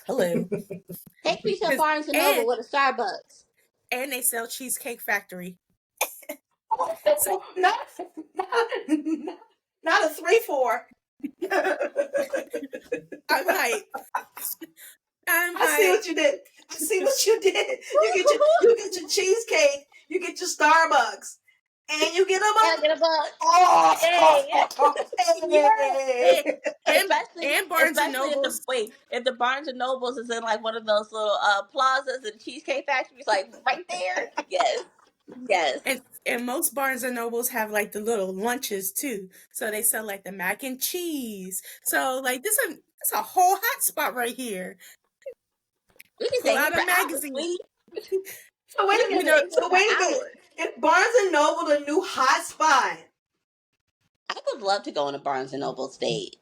Hello. Take me to 'Cause- Barnes and and Noble with a Starbucks. and they sell Cheesecake Factory. So, not a 3-4. I'm hype. I see what you did. I see what you did. You get your cheesecake, you get your Starbucks, and you get Gotta a get a book. Oh, Hey. And Barnes and Especially Nobles. if the Barnes and Nobles is in like one of those little plazas and Cheesecake Factory's like right there. Yes. And most Barnes and Nobles have like the little lunches too. So they sell like the mac and cheese. So like this is a whole hot spot right here. We can Pull stay here out for a hours, magazine. sweetie. So wait a minute. Is Barnes and Noble the new hot spot? I would love to go on a Barnes and Noble date.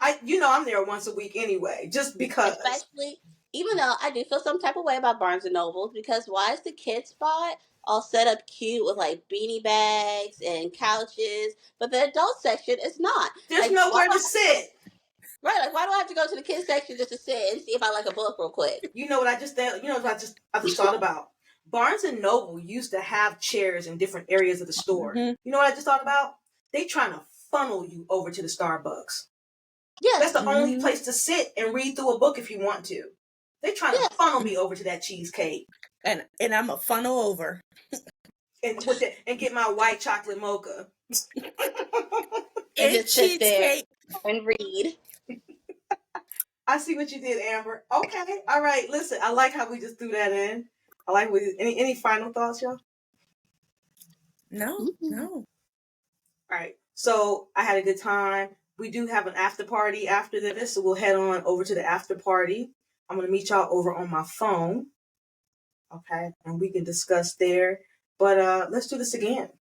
I'm there once a week anyway, just because. Especially, even though I do feel some type of way about Barnes and Noble, because why is the kids spot all set up cute with like beanie bags and couches, but the adult section is not? There's Like, nowhere to sit. Right, like why do I have to go to the kids section just to sit and see if I like a book real quick? You know what I just thought about? Barnes and Noble used to have chairs in different areas of the store. Mhm. You know what I just thought about? They trying to funnel you over to the Starbucks. Yes. That's the only Mhm. place to sit and read through a book if you want to. They trying to Yes. funnel me over to that cheesecake And I'm a funnel over. and get my white chocolate mocha. And And just sit there cheesecake. and read. I see what you did, Amber. Okay, all right. Listen, I like how we just threw that in. I like any final thoughts, y'all. No, Mhm. no. All right. So I had a good time. We do have an after party after this, so we'll head on over to the after party. I'm gonna meet y'all over on my phone. Okay, and we can discuss there. But let's do this again.